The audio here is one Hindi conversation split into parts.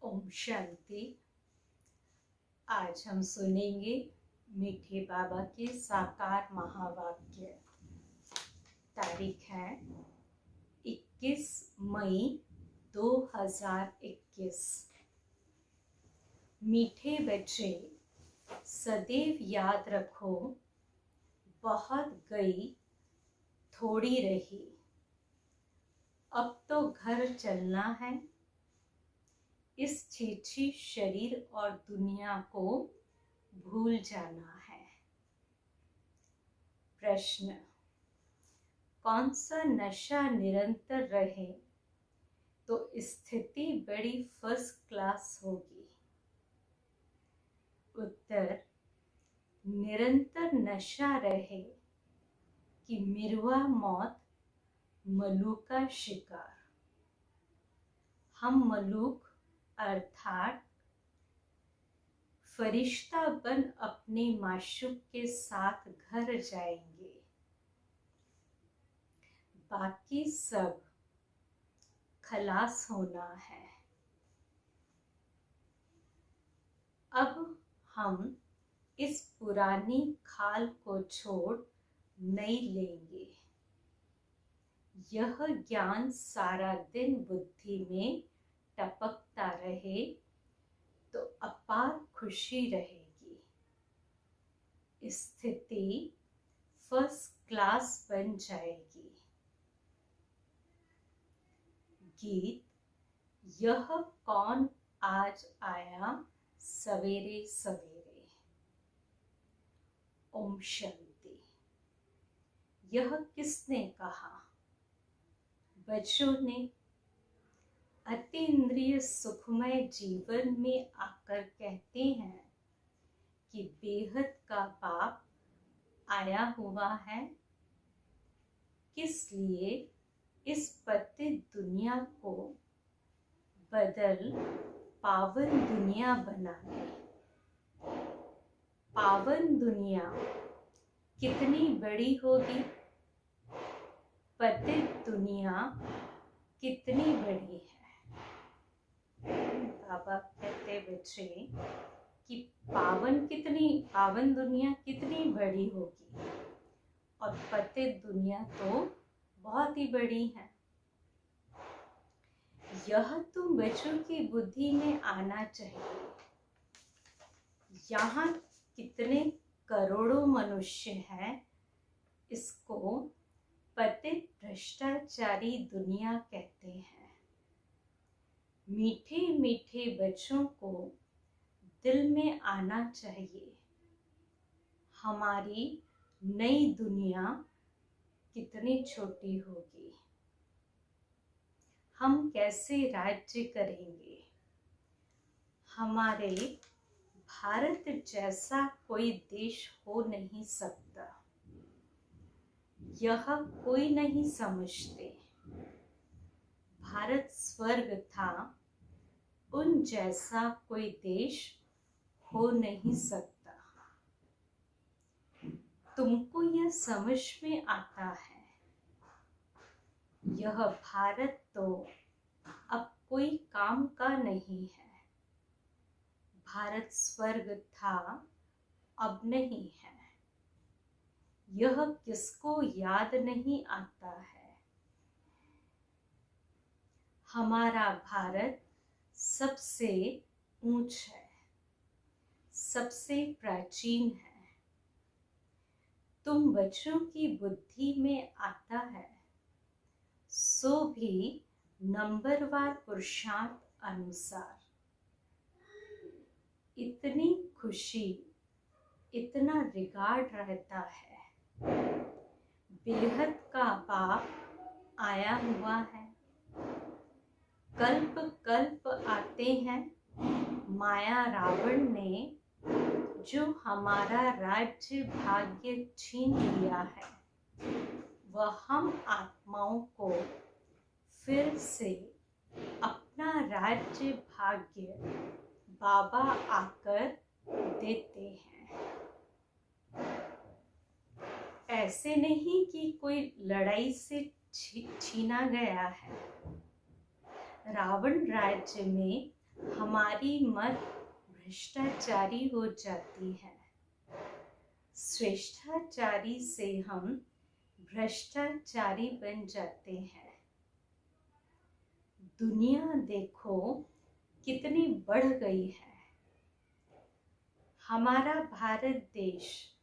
ओम शांति। आज हम सुनेंगे मीठे बाबा के साकार महावाक्य। तारीख है 21 मई 2021। मीठे बच्चे, सदैव याद रखो, बहुत गई थोड़ी रही। अब तो घर चलना है। इस छीछी शरीर और दुनिया को भूल जाना है। प्रश्न: कौन सा नशा निरंतर रहे तो स्थिति बड़ी फर्स्ट क्लास होगी? उत्तर: निरंतर नशा रहे कि मिर्वा मौत, मलूक का शिकार। हम मलूक अर्थात फरिश्ता बन अपने माशूक के साथ घर जाएंगे। बाकी सब खलास होना है। अब हम इस पुरानी खाल को छोड़ नई लेंगे। यह ज्ञान सारा दिन बुद्धि में टपकता रहे तो अपार खुशी रहेगी। स्थिति फर्स्ट क्लास बन जाएगी। गीत: यह कौन आज आया सवेरे सवेरे। ओम शांति। यह किसने कहा? बच्चों ने। अतीन्द्रिय सुखमय जीवन में आकर कहते हैं कि बेहद का बाप आया हुआ है। किस लिए इस पतित दुनिया को बदल पावन दुनिया बनाने। पावन दुनिया कितनी बड़ी होगी? पतित दुनिया कितनी बड़ी है? बाबा कहते बच्चे कि पावन दुनिया कितनी बड़ी होगी और पतित दुनिया तो बहुत ही बड़ी है। यह तुम बच्चों की बुद्धि में आना चाहिए। यहाँ कितने करोड़ों मनुष्य हैं, इसको पतित भ्रष्टाचारी दुनिया कहते हैं। मीठे मीठे बच्चों को दिल में आना चाहिए, हमारी नई दुनिया कितनी छोटी होगी। हम कैसे राज्य करेंगे? हमारे भारत जैसा कोई देश हो नहीं सकता। यह कोई नहीं समझते। भारत स्वर्ग था, उन जैसा कोई देश हो नहीं सकता। तुमको यह समझ में आता है। यह भारत तो अब कोई काम का नहीं है। भारत स्वर्ग था, अब नहीं है। यह किसको याद नहीं आता है? हमारा भारत सबसे ऊंच है, सबसे प्राचीन है। तुम बच्चों की बुद्धि में आता है, सो भी नंबरवार पुरुषार्थ अनुसार। इतनी खुशी, इतना रिगार्ड रहता है। बेहद का बाप आया हुआ है। कल्प कल्प आते हैं। माया रावण ने जो हमारा राज्य भाग्य छीन लिया है, वह हम आत्माओं को फिर से अपना राज्य भाग्य बाबा आकर देते हैं। ऐसे नहीं कि कोई लड़ाई से छीना गया है। रावण राज्य में हमारी मत भ्रष्टाचारी हो जाती है। श्रेष्ठाचारी से हम भ्रष्टाचारी बन जाते हैं। दुनिया देखो कितनी बढ़ गई है। हमारा भारत देश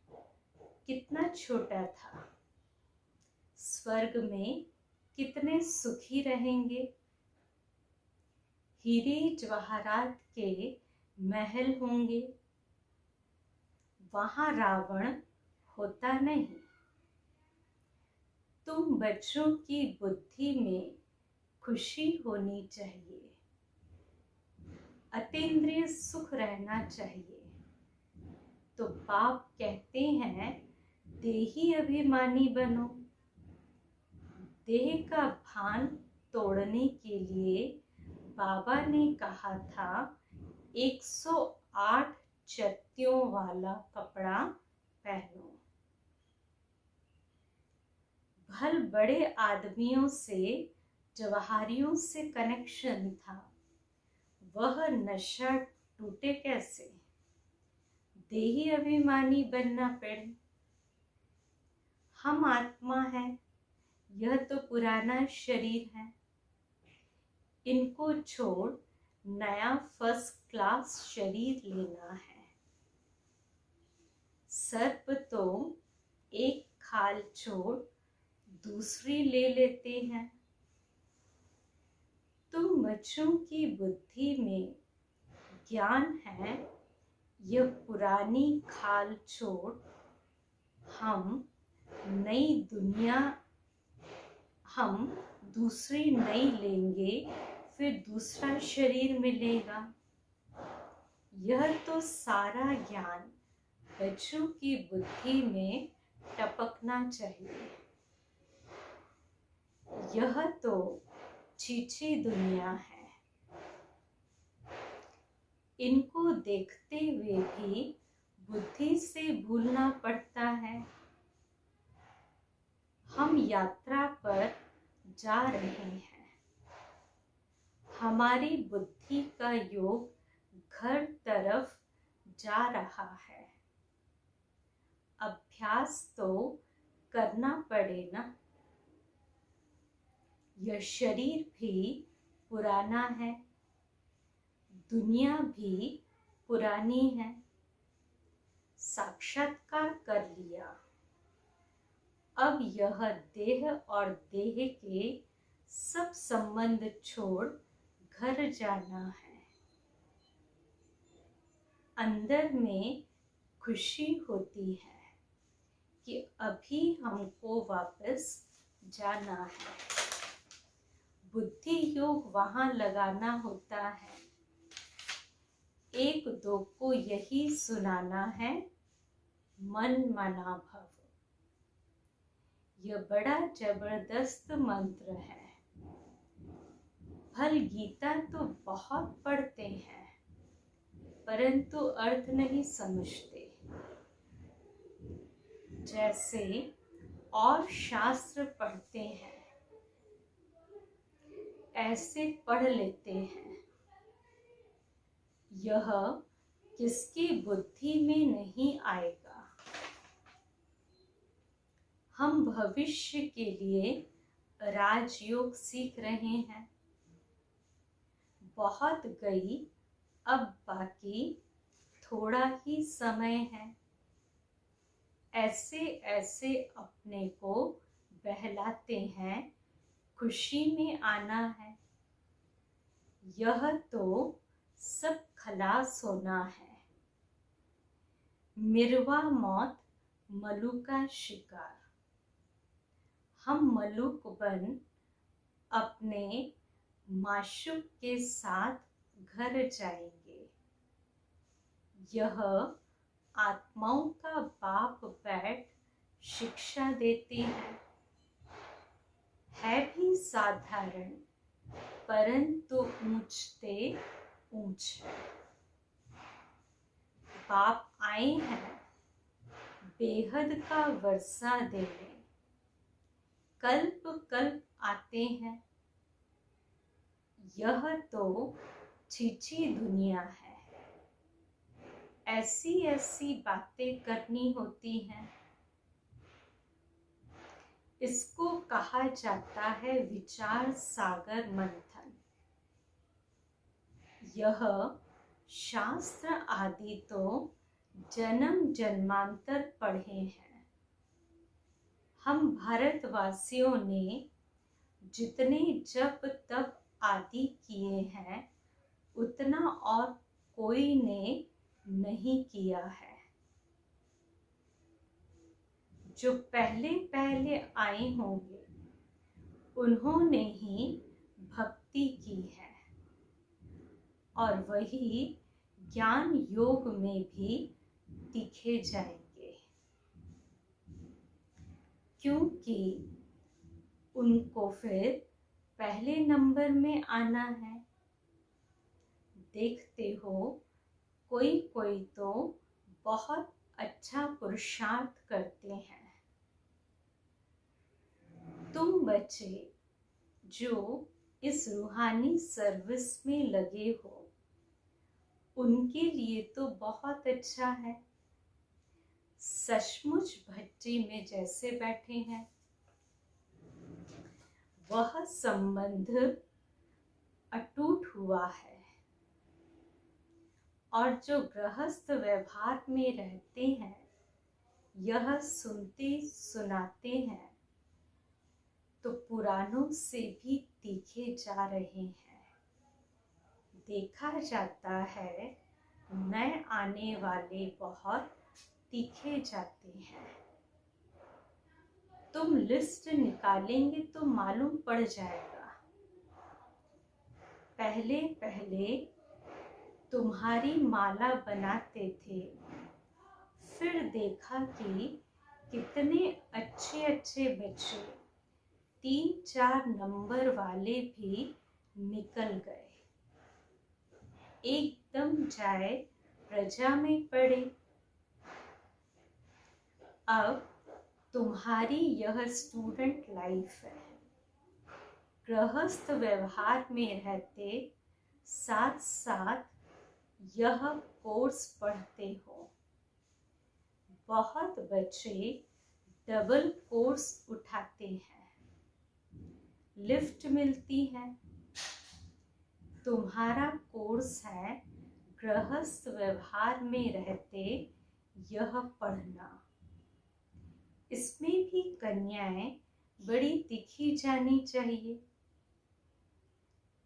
कितना छोटा था। स्वर्ग में कितने सुखी रहेंगे। हीरे जवाहरात के महल होंगे। वहां रावण होता नहीं। तुम बच्चों की बुद्धि में खुशी होनी चाहिए। अतीन्द्रिय सुख रहना चाहिए। तो बाप कहते हैं देही अभिमानी बनो। देह का भान तोड़ने के लिए बाबा ने कहा था 108 चत्तियों वाला कपड़ा पहनो। भल बड़े आदमियों से जवाहरियों से कनेक्शन था। वह नशा टूटे कैसे। देही अभिमानी बनना पड़े। हम आत्मा है। यह तो पुराना शरीर है। इनको छोड़ नया फर्स्ट क्लास शरीर लेना है। सर्प तो एक खाल छोड़ दूसरी ले लेते हैं। तुम बच्चों की बुद्धि में ज्ञान है। यह पुरानी खाल छोड़ हम दूसरी नई लेंगे। फिर दूसरा शरीर मिलेगा। यह तो सारा ज्ञान बच्चों की बुद्धि में टपकना चाहिए। यह तो छीछी दुनिया है। इनको देखते हुए भी बुद्धि से भूलना पड़ता है। हम यात्रा पर जा रहे हैं। हमारी बुद्धि का योग घर तरफ जा रहा है। अभ्यास तो करना पड़े ना। यह शरीर भी पुराना है। दुनिया भी पुरानी है। साक्षात्कार कर लिया। अब यह देह और देह के सब संबंध छोड़ घर जाना है। अंदर में खुशी होती है कि अभी हमको वापस जाना है। बुद्धि योग वहां लगाना होता है। एक दो को यही सुनाना है, मन मना भव। यह बड़ा जबरदस्त मंत्र है। भल गीता तो बहुत पढ़ते हैं, परंतु अर्थ नहीं समझते। जैसे और शास्त्र पढ़ते हैं, ऐसे पढ़ लेते हैं। यह किसकी बुद्धि में नहीं आएगा। हम भविष्य के लिए राजयोग सीख रहे हैं। बहुत गई, अब बाकी थोड़ा ही समय है। ऐसे ऐसे अपने को बहलाते हैं, खुशी में आना है। यह तो सब खलास होना है। मिर्वा मौत मलू का शिकार। हम मलुक बन अपने माशूक के साथ घर जाएंगे। यह आत्माओं का बाप बैठ शिक्षा देते हैं। है भी साधारण, परंतु ऊंचते ऊंच है। बाप आए हैं बेहद का वर्षा देने। कल्प कल्प आते हैं। यह तो छिछी दुनिया है, ऐसी ऐसी बातें करनी होती हैं। इसको कहा जाता है विचार सागर मंथन। यह शास्त्र आदि तो जन्म जन्मांतर पढ़े हैं। हम भारतवासियों ने जितने जप तप आदि किए हैं उतना और कोई ने नहीं किया है। जो पहले पहले आए होंगे उन्होंने ही भक्ति की है और वही ज्ञान योग में भी दिखे जाएंगे, क्योंकि उनको फिर पहले नंबर में आना है। देखते हो कोई कोई तो बहुत अच्छा पुरुषार्थ करते हैं। तुम बच्चे जो इस रूहानी सर्विस में लगे हो उनके लिए तो बहुत अच्छा है। सचमुच भट्टी में जैसे बैठे हैं, वह संबंध अटूट हुआ है। और जो गृहस्थ व्यवहार में रहते हैं, यह सुनते सुनाते हैं तो पुरानों से भी तीखे जा रहे हैं। देखा जाता है नए आने वाले बहुत तीखे जाते हैं। तुम लिस्ट निकालेंगे तो मालूम पड़ जाएगा। पहले पहले तुम्हारी माला बनाते थे, फिर देखा कि कितने अच्छे अच्छे बच्चे 3-4 नंबर वाले भी निकल गए। एकदम जाए प्रजा में पड़े। अब तुम्हारी यह स्टूडेंट लाइफ है। गृहस्थ व्यवहार में रहते साथ साथ यह कोर्स पढ़ते हो। बहुत बच्चे डबल कोर्स उठाते हैं, लिफ्ट मिलती है। तुम्हारा कोर्स है गृहस्थ व्यवहार में रहते यह पढ़ना। इसमें भी कन्याएं बड़ी तिखी जानी चाहिए।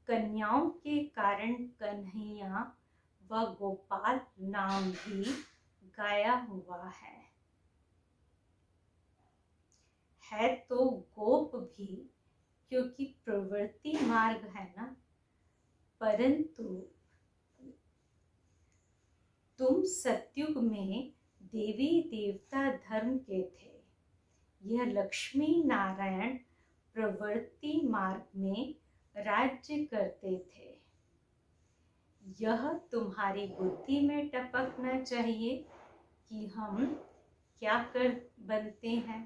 कन्याओं के कारण कन्हैया व गोपाल नाम भी गाया हुआ है तो गोप भी, क्योंकि प्रवृत्ति मार्ग है ना। परंतु तुम सतयुग में देवी देवता धर्म के थे। यह लक्ष्मी नारायण प्रवृत्ति मार्ग में राज्य करते थे। यह तुम्हारी बुद्धि में टपकना चाहिए कि हम क्या कर बनते हैं।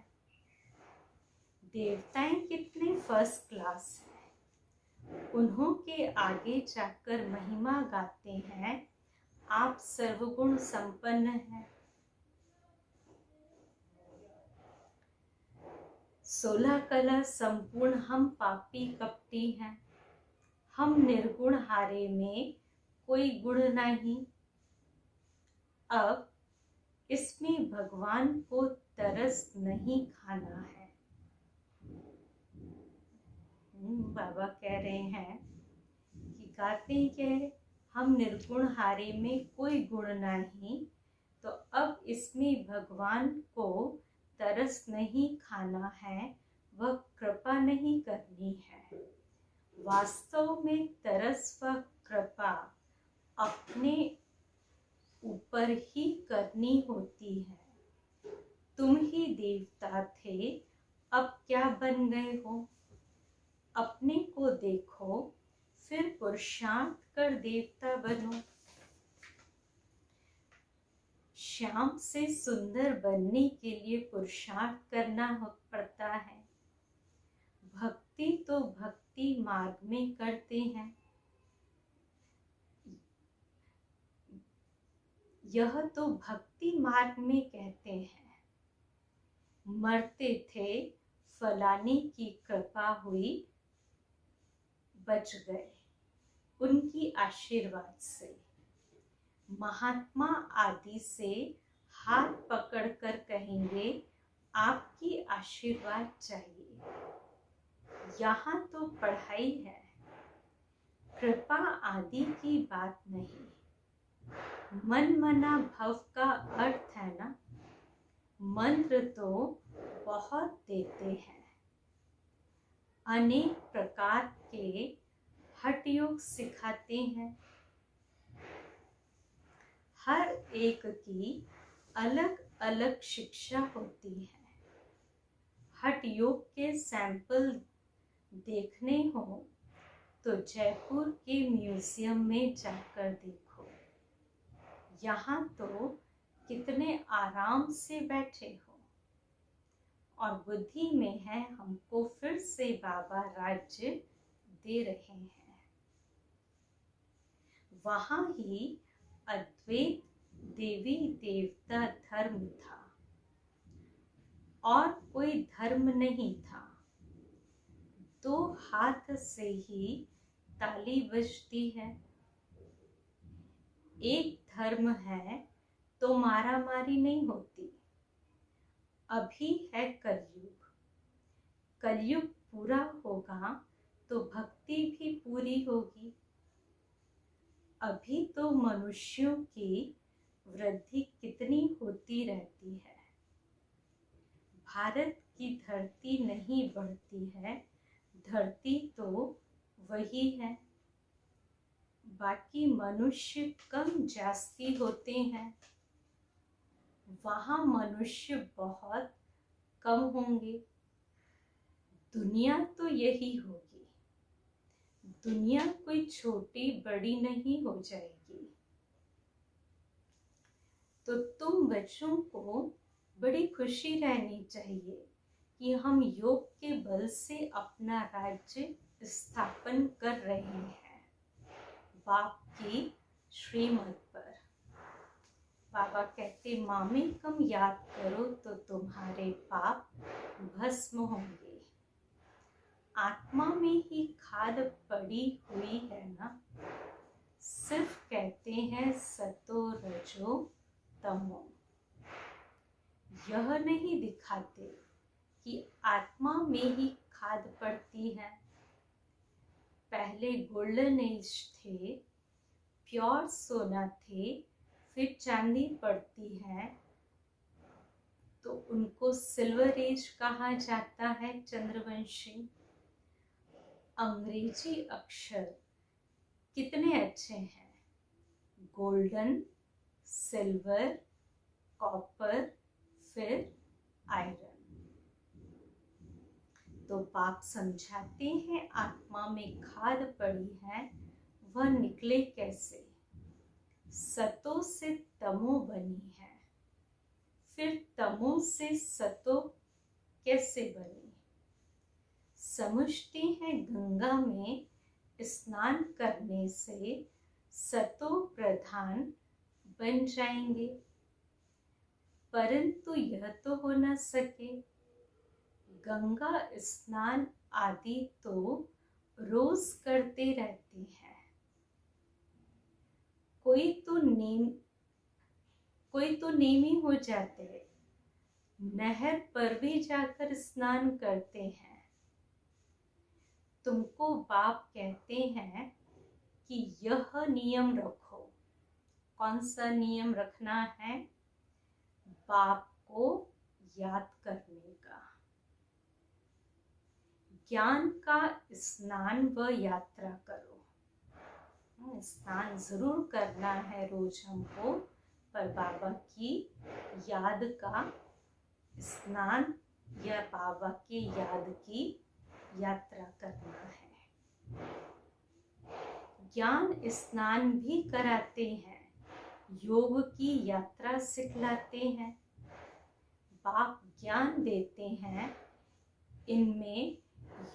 देवताएं कितने फर्स्ट क्लास हैं। उन्हों के आगे जाकर महिमा गाते हैं, आप सर्वगुण संपन्न हैं। 16 कला संपूर्ण हम पापी कपटी हैं। हम निर्गुण हारे में कोई गुण नहीं। अब इसमें भगवान को तरस नहीं खाना है। बाबा कह रहे हैं कि गाते कह हम निर्गुण हारे में कोई गुण नहीं, तो अब इसमें भगवान को तरस नहीं खाना है, वह कृपा नहीं करनी है। वास्तव में तरस व कृपा अपने ऊपर ही करनी होती है। तुम ही देवता थे, अब क्या बन गए हो। अपने को देखो, फिर पुरुषार्थ कर देवता बनो। श्याम से सुंदर बनने के लिए पुरुषार्थ करना पड़ता है। भक्ति तो भक्ति मार्ग में करते हैं। यह तो भक्ति मार्ग में कहते हैं, मरते थे फलाने की कृपा हुई, बच गए उनकी आशीर्वाद से। महात्मा आदि से हाथ पकड़कर कहेंगे आपकी आशीर्वाद चाहिए। यहाँ तो पढ़ाई है, कृपा आदि की बात नहीं। मन मना भव का अर्थ है ना, मंत्र तो बहुत देते हैं, अनेक प्रकार के हठ योग सिखाते हैं। हर एक की अलग अलग शिक्षा होती है। हठ योग के सैंपल देखने हो तो जयपुर के म्यूजियम में जाकर देखो। यहाँ तो कितने आराम से बैठे हो, और बुद्धि में है हमको फिर से बाबा राज्य दे रहे हैं। वहाँ ही अद्वैत देवी देवता धर्म था और कोई धर्म नहीं था। दो हाथ से ही ताली बजती है। एक धर्म है तो मारा मारी नहीं होती। अभी है कलयुग, कलयुग पूरा होगा तो भक्ति भी पूरी होगी। अभी तो मनुष्यों की वृद्धि कितनी होती रहती है। भारत की धरती नहीं बढ़ती है, धरती तो वही है। बाकी मनुष्य कम जास्ती होते हैं, वहाँ मनुष्य बहुत कम होंगे। दुनिया तो यही होगी, दुनिया कोई छोटी बड़ी नहीं हो जाएगी। तो तुम बच्चों को बड़ी खुशी रहनी चाहिए कि हम योग के बल से अपना राज्य स्थापन कर रहे हैं बाप की श्रीमत पर। बाबा कहते मामे कम याद करो तो तुम्हारे पाप भस्म होंगे। आत्मा में ही खाद पड़ी हुई है ना, सिर्फ कहते हैं सतो रजो तमो। यह नहीं दिखाते कि आत्मा में ही खाद पड़ती है। पहले गोल्डन एज थे, प्योर सोना थे, फिर चांदी पड़ती है तो उनको सिल्वर एज कहा जाता है। चंद्रवंशी अंग्रेजी अक्षर कितने अच्छे हैं, गोल्डन, सिल्वर, कॉपर, फिर आयरन। तो बाप समझाते हैं आत्मा में खाद पड़ी है, वह निकले कैसे। सतो से तमो बनी है, फिर तमो से सतो कैसे बनी। समझते हैं गंगा में स्नान करने से सतो प्रधान बन जाएंगे, परंतु यह तो हो न सके। गंगा स्नान आदि तो रोज करते रहते हैं। कोई तो नेमी हो जाते हैं, नहर पर भी जाकर स्नान करते हैं। तुमको बाप कहते हैं कि यह नियम रखो। कौन सा नियम रखना है? बाप को याद करने का, ज्ञान का स्नान व यात्रा करो। स्नान जरूर करना है रोज हमको, पर बाबा की याद का स्नान या बाबा की याद की यात्रा करना है। ज्ञान स्नान भी कराते हैं, योग की यात्रा सिखलाते हैं। बाप ज्ञान देते हैं, इनमें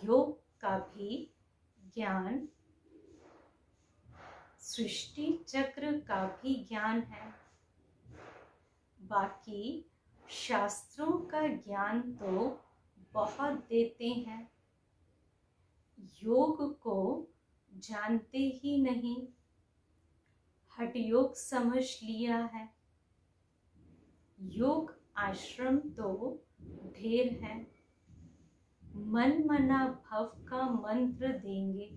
योग का भी ज्ञान, सृष्टि चक्र का भी ज्ञान है। बाकी शास्त्रों का ज्ञान तो बहुत देते हैं, योग को जानते ही नहीं, हठ योग समझ लिया है। योग आश्रम तो ढेर है, मन मना भव का मंत्र देंगे,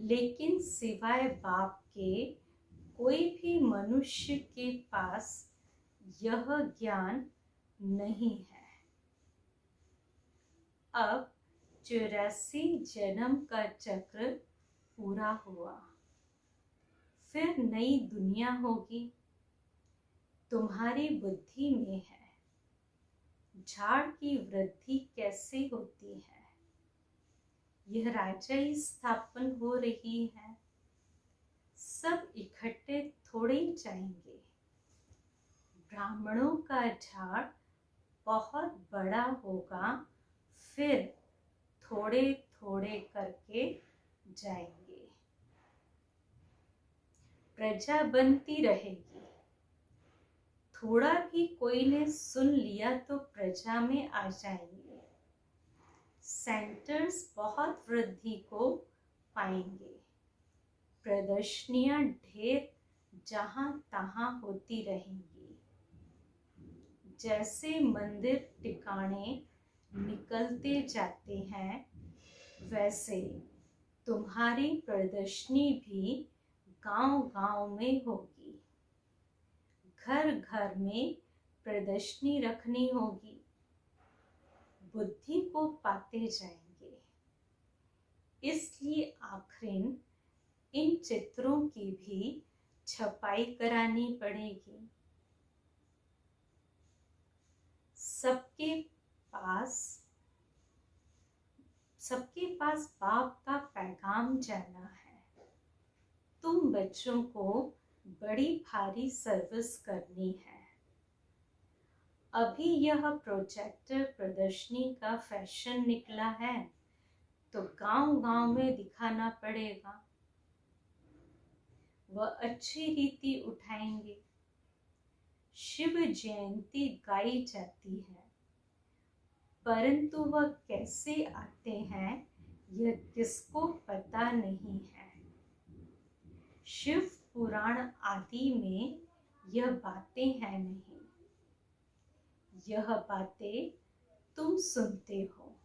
लेकिन सिवाय बाप के कोई भी मनुष्य के पास यह ज्ञान नहीं है। अब 84 जन्म का चक्र पूरा हुआ, फिर नई दुनिया होगी। तुम्हारी बुद्धि में है झाड़ की वृद्धि कैसे होती है, यह राजाई स्थापन हो रही है। सब इकट्ठे थोड़े जाएंगे, ब्राह्मणों का झाड़ बहुत बड़ा होगा, फिर थोड़े थोड़े करके जाएंगे, प्रजा बनती रहेगी। थोड़ा भी कोई ने सुन लिया तो प्रजा में आ जाएंगे, सेंटर्स बहुत वृद्धि को पाएंगे, प्रदर्शनियां ढेर जहां तहां होती रहेंगी। जैसे मंदिर टिकाणे निकलते जाते हैं, वैसे तुम्हारी प्रदर्शनी भी गांव-गांव में होगी। घर घर में प्रदर्शनी रखनी होगी, बुद्धि को पाते जाएंगे। इसलिए आखिर इन चित्रों की भी छपाई करानी पड़ेगी। सबके पास बाप का पैगाम जाना है। तुम बच्चों को बड़ी भारी सर्विस करनी है। अभी यह प्रोजेक्टर प्रदर्शनी का फैशन निकला है, तो गांव-गांव में दिखाना पड़ेगा। वह अच्छी रीति उठाएंगे। शिव जयंती गाई जाती है, परंतु वह कैसे आते हैं यह किसको पता नहीं है। शिव पुराण आदि में यह बातें हैं नहीं, यह बातें तुम सुनते हो।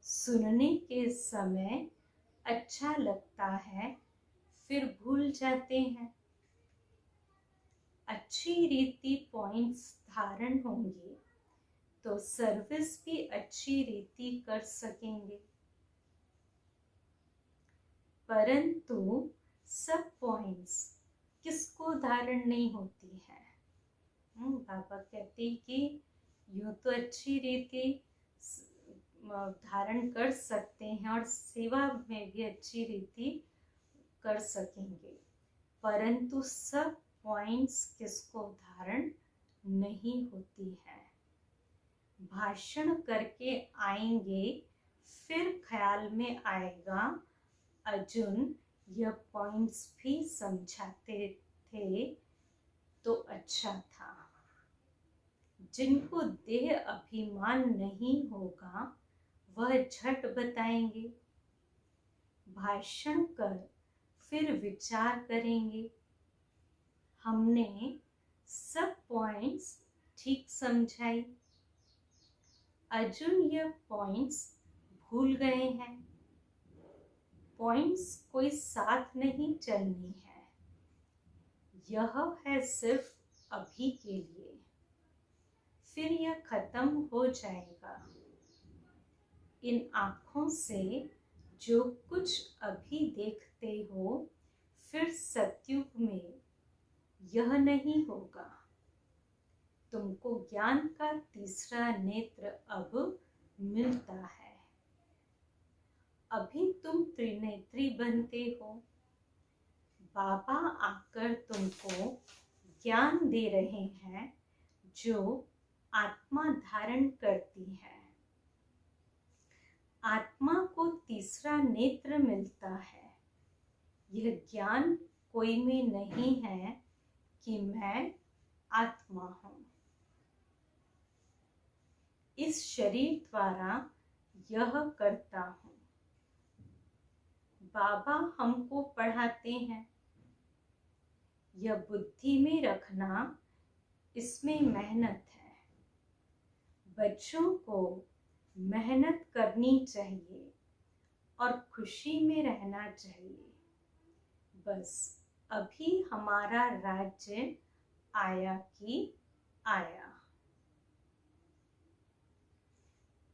सुनने के समय अच्छा लगता है, फिर भूल जाते हैं। अच्छी रीति पॉइंट्स धारण होंगे तो सर्विस भी अच्छी रीति कर सकेंगे, परंतु सब पॉइंट्स किसको धारण नहीं होती है। बाबा कहते कि यूँ तो अच्छी रीति धारण कर सकते हैं और सेवा में भी अच्छी रीति कर सकेंगे, परंतु सब पॉइंट्स किसको धारण नहीं होती है। भाषण करके आएंगे, फिर ख्याल में आएगा अर्जुन यह पॉइंट्स भी समझाते थे तो अच्छा था। जिनको देह अभिमान नहीं होगा वह झट बताएंगे। भाषण कर फिर विचार करेंगे, हमने सब पॉइंट्स ठीक समझाई, अर्जुन यह पॉइंट्स भूल गए हैं। पॉइंट्स कोई साथ नहीं चलनी है, यह है सिर्फ अभी के लिए, फिर यह खत्म हो जाएगा। इन आँखों से जो कुछ अभी देखते हो, फिर सतयुग में यह नहीं होगा। तुमको ज्ञान का तीसरा नेत्र अब मिलता है। अभी तुम त्रिनेत्री बनते हो। बाबा आकर तुमको ज्ञान दे रहे हैं जो आत्मा धारण करती है। आत्मा को तीसरा नेत्र मिलता है। यह ज्ञान कोई में नहीं है कि मैं आत्मा हूँ। इस शरीर द्वारा यह करता हूँ। बाबा हमको पढ़ाते हैं, यह बुद्धि में रखना, इसमें मेहनत है। बच्चों को मेहनत करनी चाहिए और खुशी में रहना चाहिए। बस अभी हमारा राज्य आया कि आया।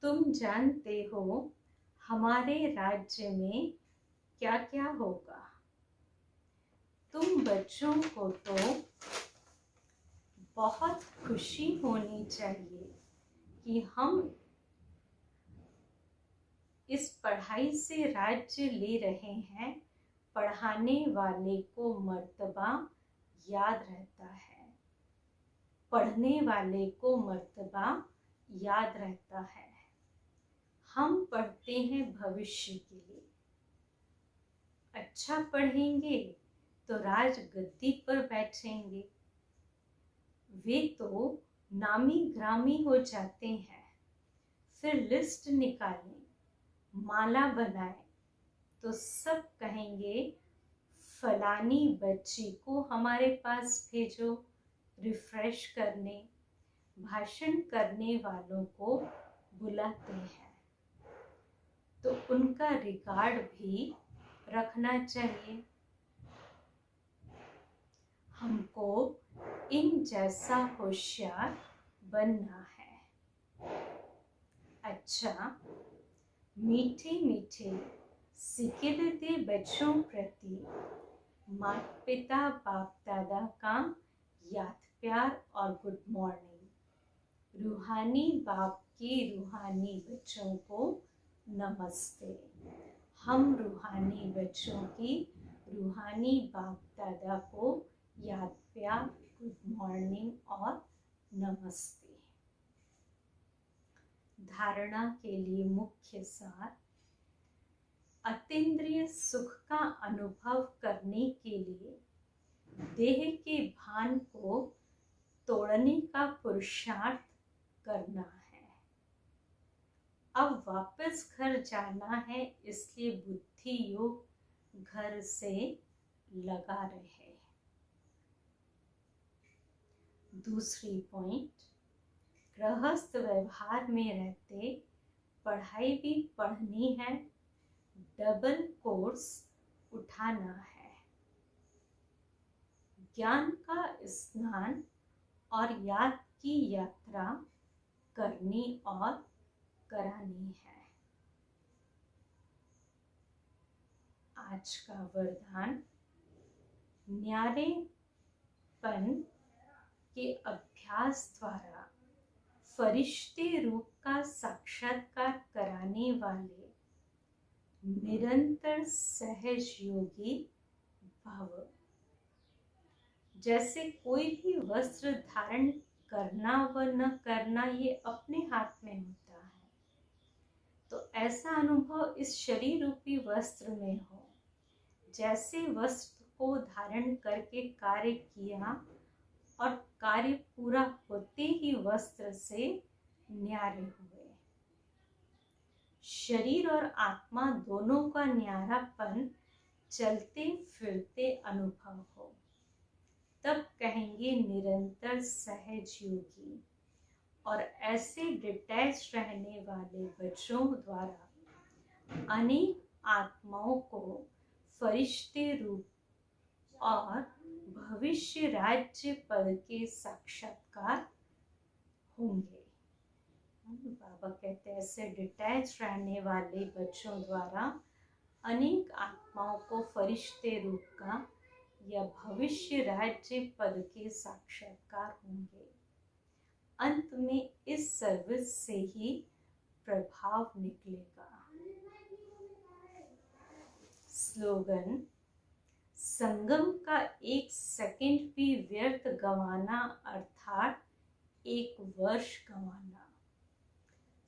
तुम जानते हो हमारे राज्य में क्या क्या होगा। तुम बच्चों को तो बहुत खुशी होनी चाहिए कि हम इस पढ़ाई से राज्य ले रहे हैं। पढ़ाने वाले को मर्तबा याद रहता है, पढ़ने वाले को मर्तबा याद रहता है। हम पढ़ते हैं भविष्य के लिए। अच्छा पढ़ेंगे तो राज गद्दी पर बैठेंगे। वे तो नामी ग्रामी हो जाते हैं, फिर लिस्ट निकालें, माला बनाए तो सब कहेंगे फलानी बच्ची को हमारे पास भेजो रिफ्रेश करने। भाषण करने वालों को बुलाते हैं तो उनका रिकॉर्ड भी रखना चाहिए। हमको इन जैसा होशियार बनना है। अच्छा, मीठे मीठे सिक्के दे बच्चों प्रति माता पिता बाप दादा का याद प्यार और गुड मॉर्निंग। रूहानी बाप के रूहानी बच्चों को नमस्ते। हम रूहानी बच्चों की रूहानी बाप दादा को याद प्यार गुड मॉर्निंग और नमस्ते। धारणा के लिए मुख्य सार। अतीन्द्रिय सुख का अनुभव करने के लिए देह के भान को तोड़ने का पुरुषार्थ करना है। अब वापस घर जाना है, इसलिए बुद्धि योग घर से लगा रहे। दूसरी पॉइंट, गृहस्थ व्यवहार में रहते पढ़ाई भी पढ़नी है, डबल कोर्स उठाना है। ज्ञान का स्नान और याद की यात्रा करनी और करानी है। आज का वरदान, न्यारेपन के अभ्यास द्वारा फरिश्ते रूप का साक्षात्कार कराने वाले निरंतर सहज योगी भव। जैसे कोई भी वस्त्र धारण करना व न करना ये अपने हाथ में होता है, तो ऐसा अनुभव इस शरीर रूपी वस्त्र में हो। जैसे वस्त्र को धारण करके कार्य किया और कार्य पूरा होते ही वस्त्र से न्यारे हुए। शरीर और आत्मा दोनों का न्यारापन चलते फिरते अनुभव हो, तब कहेंगे निरंतर सहज योगी। और ऐसे डिटैच रहने वाले बच्चों द्वारा अनेक आत्माओं को फरिश्ते रूप और भविष्य राज्य पद के साक्षात्कार होंगे। बाबा कहते हैं ऐसे डिटैच रहने वाले बच्चों द्वारा अनेक आत्माओं को फरिश्ते रूप का या भविष्य राज्य पद के साक्षात्कार होंगे। अंत में इस सर्विस से ही प्रभाव निकलेगा। स्लोगन, संगम का एक सेकंड भी व्यर्थ गंवाना अर्थात एक वर्ष गंवाना।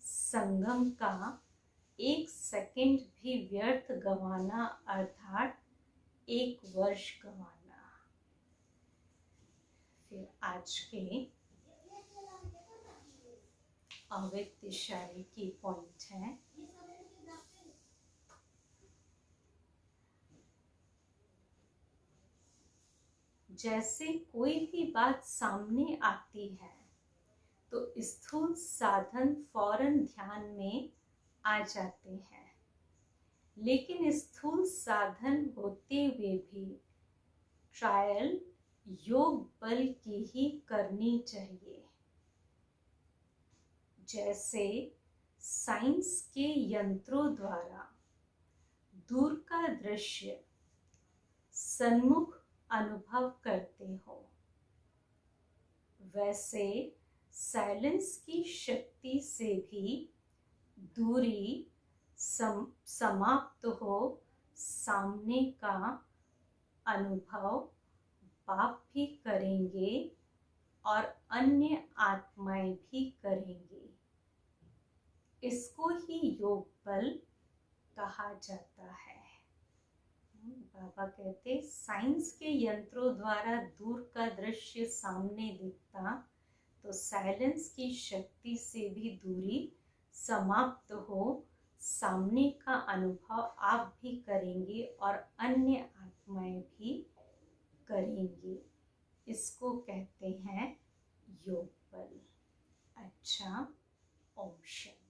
संगम का एक सेकंड भी व्यर्थ गंवाना अर्थात एक वर्ष गंवाना। फिर आज के अव्यक्त इशारे की पॉइंट है। जैसे कोई भी बात सामने आती है तो स्थूल साधन फौरन ध्यान में आ जाते हैं, लेकिन स्थूल साधन होते हुए भी ट्रायल योग बल की ही करनी चाहिए। जैसे साइंस के यंत्रों द्वारा दूर का दृश्य सन्मुख अनुभव करते हो, वैसे साइलेंस की शक्ति से भी दूरी समाप्त हो सामने का अनुभव बाप भी करेंगे और अन्य आत्माएं भी करेंगे। इसको ही योग बल कहा जाता है। बाबा कहते साइंस के यंत्रों द्वारा दूर का दृश्य सामने दिखता तो साइलेंस की शक्ति से भी दूरी समाप्त हो सामने का अनुभव आप भी करेंगे और अन्य आत्माएं भी करेंगी। इसको कहते हैं योग बल। अच्छा, ओम शांति।